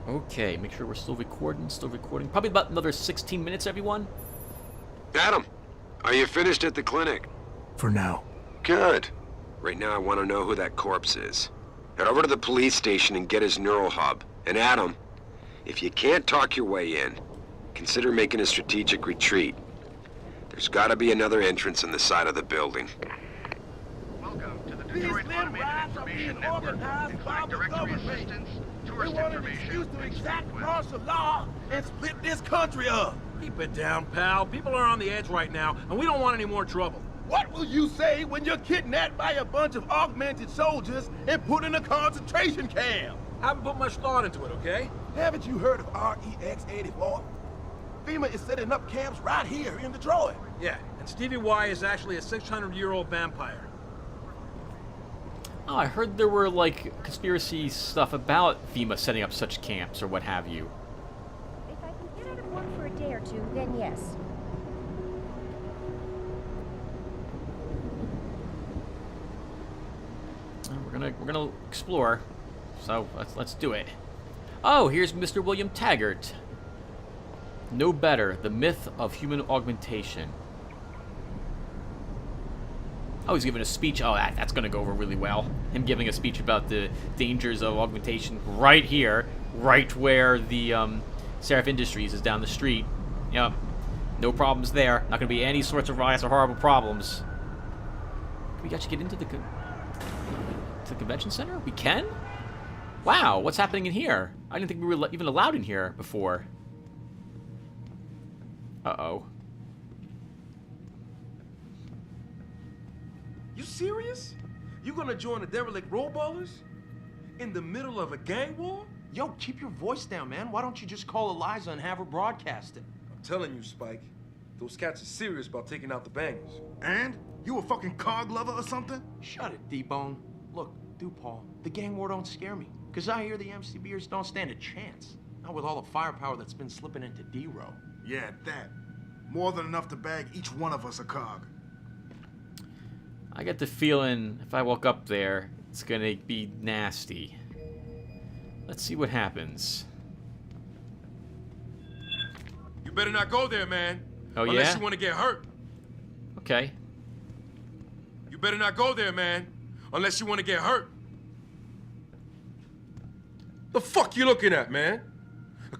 Okay, make sure we're still recording. Probably about another 16 minutes, everyone.
Adam, are you finished at the clinic?
For now.
Good. Right now I want to know who that corpse is. Head over to the police station and get his neural hub. And Adam, if you can't talk your way in, consider making a strategic retreat. There's got to be another entrance in the side of the building.
Detroit Automated Information Network, including directory assistance, tourist information, to exact martial law and split this country up.
Keep it down, pal. People are on the edge right now, and we don't want any more trouble.
What will you say when you're kidnapped by a bunch of augmented soldiers and put in a concentration camp?
Haven't put much thought into it, okay?
Haven't you heard of REX 84? FEMA is setting up camps right here in Detroit.
Yeah, and Stevie Y is actually a 600-year-old vampire.
Oh, I heard there were, like, conspiracy stuff about FEMA setting up such camps or what have you.
If I can get out of work for a day or two, then yes.
We're gonna explore, so let's do it. Oh, here's Mr. William Taggart. No Better, the Myth of Human Augmentation. Oh, he's giving a speech. Oh, that's going to go over really well. Him giving a speech about the dangers of augmentation right here, right where the Sarif Industries is down the street. Yep, no problems there. Not going to be any sorts of riots or horrible problems. Can we actually get into the convention center? We can? Wow, what's happening in here? I didn't think we were even allowed in here before. Uh-oh.
You serious? You gonna join the derelict rollballers? In the middle of a gang war?
Yo, keep your voice down, man. Why don't you just call Eliza and have her broadcast it?
I'm telling you, Spike. Those cats are serious about taking out the bangers.
And? You a fucking cog lover or something?
Shut it, D-Bone. Look, Paul, the gang war don't scare me. Because I hear the MCBers don't stand a chance. Not with all the firepower that's been slipping into D-Row.
Yeah, that. More than enough to bag each one of us a cog.
I get the feeling if I walk up there, it's gonna be nasty. Let's see what happens.
You better not go there, man.
Oh,
Unless
yeah?
you want to get hurt.
Okay.
You better not go there, man. Unless you want to get hurt. The fuck you looking at, man?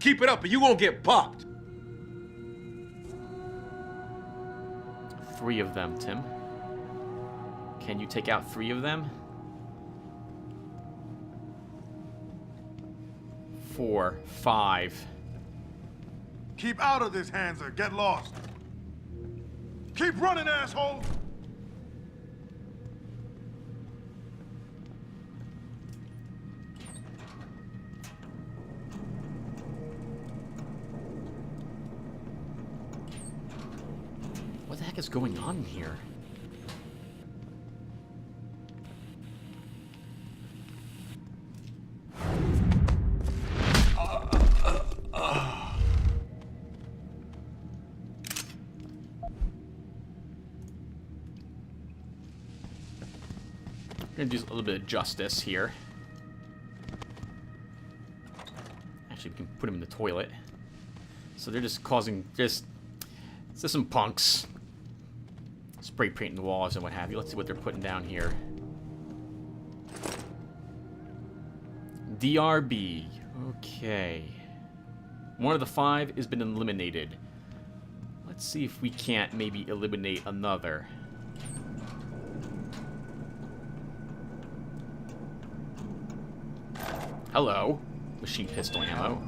Keep it up or you gonna get popped.
3 of them, Tim. Can you take out 3 of them? 4, 5.
Keep out of this, Hanser. Get lost. Keep running, asshole!
What the heck is going on here? I'm gonna do a little bit of justice here. Actually, we can put him in the toilet. So they're just causing just some punks. Spray painting the walls and what have you. Let's see what they're putting down here. DRB. Okay. One of the 5 has been eliminated. Let's see if we can't maybe eliminate another. Hello. Machine pistol ammo.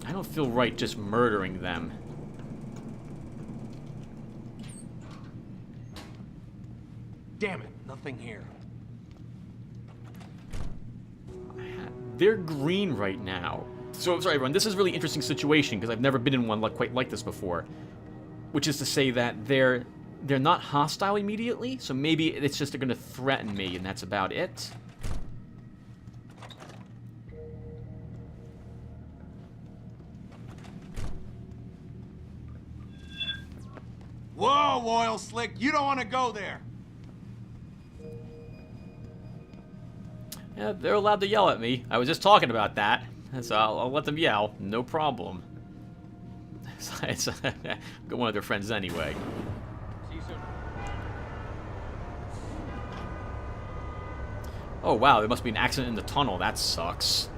I don't feel right just murdering them.
Damn it, nothing here.
They're green right now. So, sorry everyone, this is a really interesting situation because I've never been in one quite like this before. Which is to say that they're not hostile immediately, so maybe it's just they're going to threaten me and that's about it.
Whoa, Oil Slick, you don't want to go there.
Yeah, they're allowed to yell at me. I was just talking about that. So I'll let them yell. No problem. It's one of their friends anyway.
See you soon.
Oh, wow. There must be an accident in the tunnel. That sucks.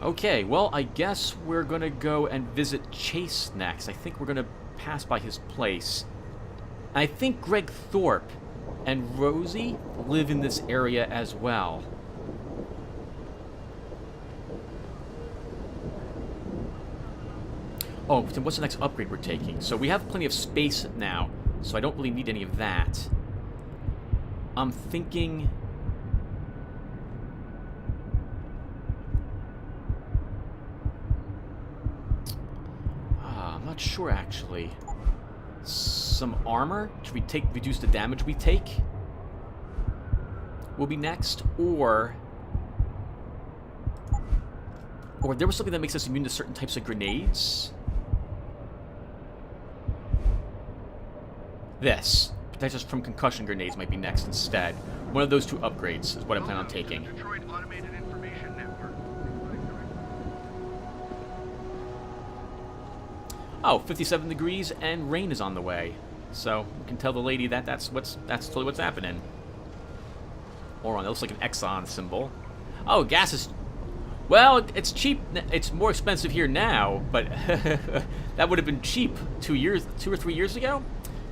Okay, well, I guess we're going to go and visit Chase next. I think we're going to pass by his place. I think Greg Thorpe and Rosie live in this area as well. Oh, then what's the next upgrade we're taking? So we have plenty of space now, so I don't really need any of that. I'm thinking... I'm not sure, actually. Some armor? Should we reduce the damage we take? Will be next, or there was something that makes us immune to certain types of grenades. This. Protects us from concussion grenades might be next instead. One of those 2 upgrades is what I plan on taking.
Detroit Automated Information Network.
Oh, 57 degrees and rain is on the way. So we can tell the lady that that's totally what's happening. Or on, that looks like an Exxon symbol. Oh, gas is... Well, it's cheap. It's more expensive here now, but that would have been cheap 2 or 3 years ago.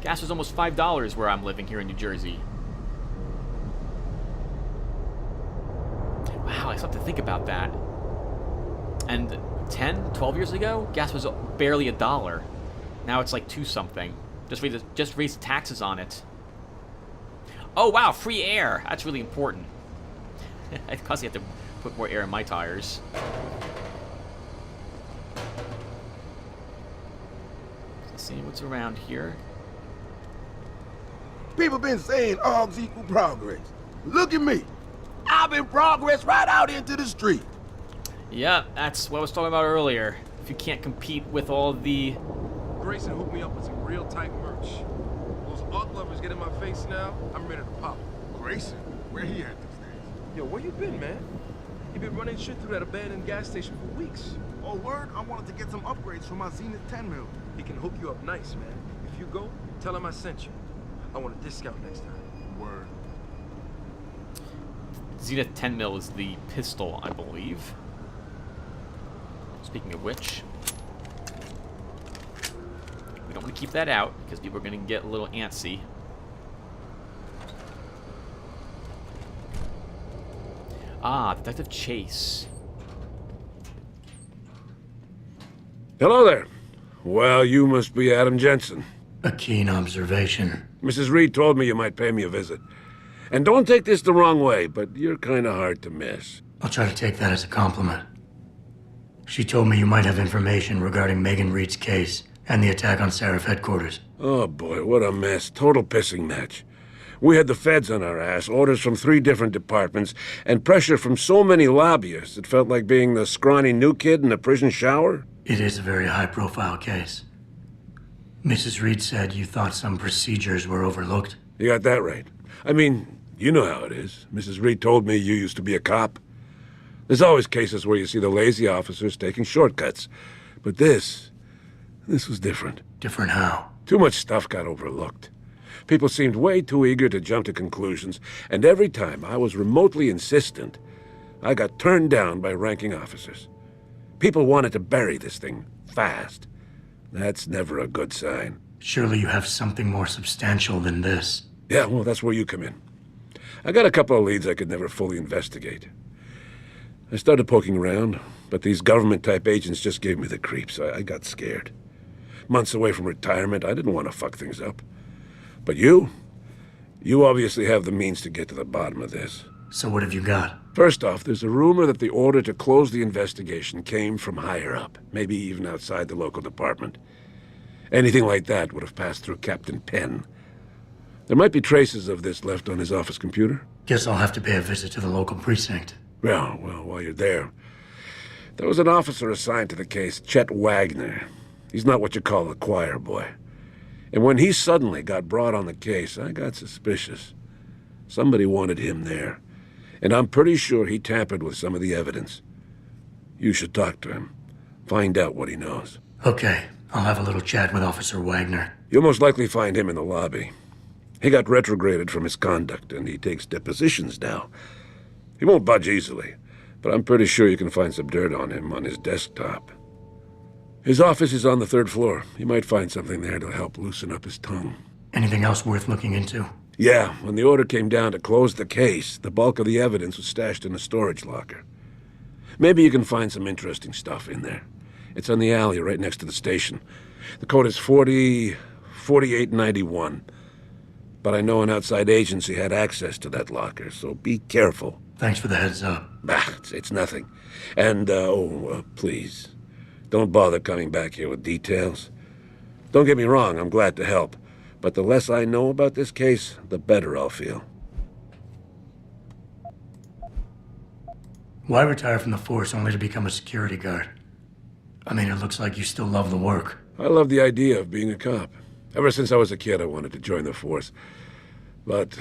Gas was almost $5 where I'm living here in New Jersey. Wow, I still have to think about that. And 10, 12 years ago, gas was barely $1. Now it's like 2 something. Just raise taxes on it. Oh wow, free air. That's really important. I constantly have to put more air in my tires. Let's see what's around here.
People been saying arms equal progress. Look at me. I've been progress right out into the street.
Yeah, that's what I was talking about earlier. If you can't compete with all the...
Grayson hooked me up with some real tight merch. Those art lovers get in my face now, I'm ready to pop.
Grayson? Where he at these days?
Yo, where you been, man? You been running shit through that abandoned gas station for weeks.
Oh, word? I wanted to get some upgrades for my Zenith 10 mil.
He can hook you up nice, man. If you go, tell him I sent you. I want a discount next time.
Word.
Zenith 10 mil is the pistol, I believe. Speaking of which, we don't want to keep that out because people are going to get a little antsy. Ah, Detective Chase.
Hello there. Well, you must be Adam Jensen.
A keen observation.
Mrs. Reed told me you might pay me a visit. And don't take this the wrong way, but you're kind of hard to miss.
I'll try to take that as a compliment. She told me you might have information regarding Megan Reed's case and the attack on Seraph headquarters.
Oh boy, what a mess. Total pissing match. We had the feds on our ass, orders from 3 different departments, and pressure from so many lobbyists it felt like being the scrawny new kid in a prison shower.
It is a very high-profile case. Mrs. Reed said you thought some procedures were overlooked.
You got that right. I mean, you know how it is. Mrs. Reed told me you used to be a cop. There's always cases where you see the lazy officers taking shortcuts. But this was different.
Different how?
Too much stuff got overlooked. People seemed way too eager to jump to conclusions, and every time I was remotely insistent, I got turned down by ranking officers. People wanted to bury this thing fast. That's never a good sign.
Surely you have something more substantial than this.
Yeah, well, that's where you come in. I got a couple of leads I could never fully investigate. I started poking around, but these government-type agents just gave me the creeps. I got scared. Months away from retirement, I didn't want to fuck things up. But you obviously have the means to get to the bottom of this.
So what have you got?
First off, there's a rumor that the order to close the investigation came from higher up, maybe even outside the local department. Anything like that would have passed through Captain Penn. There might be traces of this left on his office computer.
Guess I'll have to pay a visit to the local precinct.
Well, while you're there, there was an officer assigned to the case, Chet Wagner. He's not what you call a choir boy. And when he suddenly got brought on the case, I got suspicious. Somebody wanted him there. And I'm pretty sure he tampered with some of the evidence. You should talk to him. Find out what he knows.
Okay, I'll have a little chat with Officer Wagner.
You'll most likely find him in the lobby. He got retrograded from his conduct, and he takes depositions now. He won't budge easily, but I'm pretty sure you can find some dirt on him on his desktop. His office is on the 3rd floor. You might find something there to help loosen up his tongue.
Anything else worth looking into?
Yeah, when the order came down to close the case, the bulk of the evidence was stashed in a storage locker. Maybe you can find some interesting stuff in there. It's on the alley right next to the station. The code is 4891. But I know an outside agency had access to that locker, so be careful.
Thanks for the heads up.
It's nothing. And, please, don't bother coming back here with details. Don't get me wrong, I'm glad to help. But the less I know about this case, the better I'll feel.
Why retire from the force only to become a security guard? I mean, it looks like you still love the work.
I love the idea of being a cop. Ever since I was a kid, I wanted to join the force. But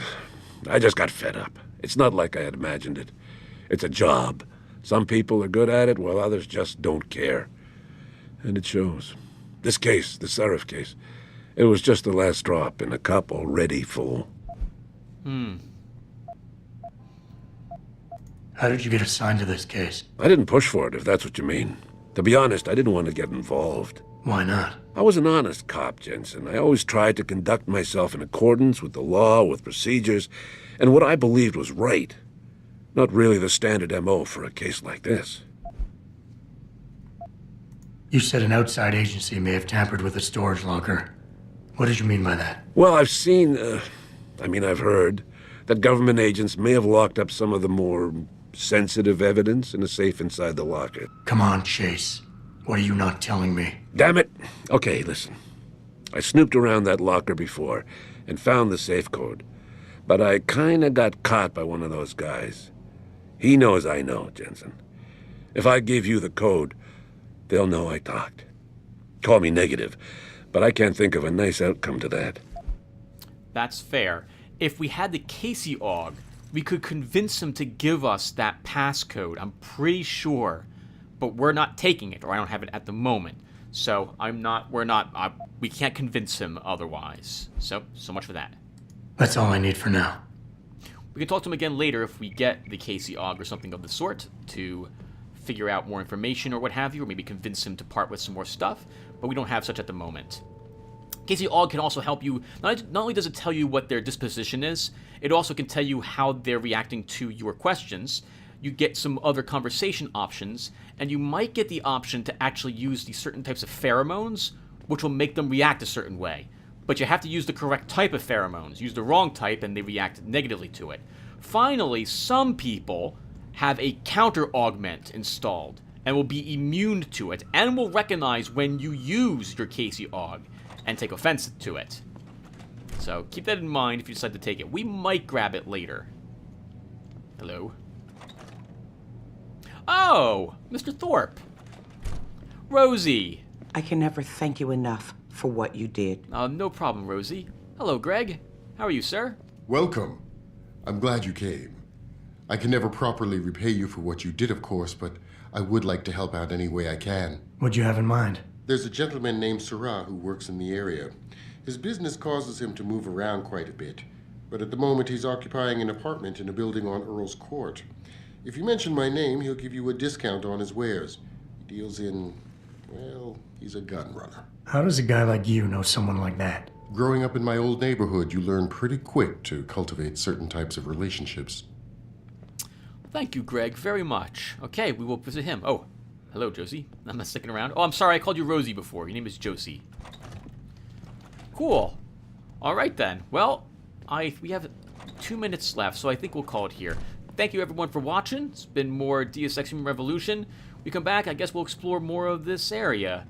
I just got fed up. It's not like I had imagined it. It's a job. Some people are good at it, while others just don't care. And it shows. This case, the Seraph case, it was just the last drop in a cup already full.
How did you get assigned to this case?
I didn't push for it, if that's what you mean. To be honest, I didn't want to get involved.
Why not?
I was an honest cop, Jensen. I always tried to conduct myself in accordance with the law, with procedures, and what I believed was right. Not really the standard MO for a case like this.
You said an outside agency may have tampered with a storage locker. What did you mean by that?
Well, I've heard that government agents may have locked up some of the more sensitive evidence in a safe inside the locker.
Come on, Chase. What are you not telling me?
Damn it! Okay, listen. I snooped around that locker before and found the safe code. But I kinda got caught by one of those guys. He knows I know, Jensen. If I give you the code, they'll know I talked. Call me negative, but I can't think of a nice outcome to that.
That's fair. If we had the Casey Aug, we could convince him to give us that passcode, I'm pretty sure. But we're not taking it, or I don't have it at the moment. So we can't convince him otherwise. So much for that.
That's all I need for now.
We can talk to him again later if we get the Casey Aug or something of the sort to figure out more information or what have you, or maybe convince him to part with some more stuff, but we don't have such at the moment. Casey Aug can also help you, not only does it tell you what their disposition is, it also can tell you how they're reacting to your questions. You get some other conversation options, and you might get the option to actually use these certain types of pheromones, which will make them react a certain way. But you have to use the correct type of pheromones. Use the wrong type, and they react negatively to it. Finally, some people have a counter-augment installed, and will be immune to it, and will recognize when you use your Casey Aug, and take offense to it. So keep that in mind if you decide to take it. We might grab it later. Hello? Oh, Mr. Thorpe. Rosie.
I can never thank you enough for what you did.
No problem, Rosie. Hello, Greg. How are you, sir?
Welcome. I'm glad you came. I can never properly repay you for what you did, of course, but I would like to help out any way I can.
What'd you have in mind?
There's a gentleman named Sarah who works in the area. His business causes him to move around quite a bit, but at the moment he's occupying an apartment in a building on Earl's Court. If you mention my name, he'll give you a discount on his wares. He deals in, well, he's a gun runner.
How does a guy like you know someone like that?
Growing up in my old neighborhood, you learn pretty quick to cultivate certain types of relationships.
Thank you, Greg, very much. Okay, we will visit him. Oh, hello, Josie. I'm not sticking around. Oh, I'm sorry, I called you Rosie before. Your name is Josie. Cool. All right, then. Well, we have 2 minutes left, so I think we'll call it here. Thank you, everyone, for watching. It's been more Deus Ex Human Revolution. We come back, I guess we'll explore more of this area.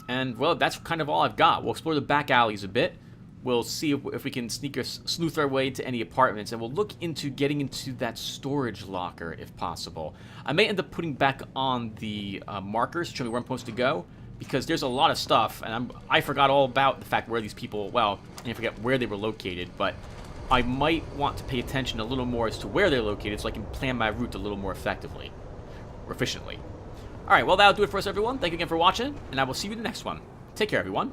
And, well, that's kind of all I've got. We'll explore the back alleys a bit. We'll see if we can sleuth our way into any apartments, and we'll look into getting into that storage locker, if possible. I may end up putting back on the markers to show me where I'm supposed to go, because there's a lot of stuff, and I forgot all about the fact where these people, well, I didn't forget where they were located, but I might want to pay attention a little more as to where they're located so I can plan my route a little more effectively, or efficiently. Alright, well, that'll do it for us, everyone. Thank you again for watching, and I will see you in the next one. Take care, everyone.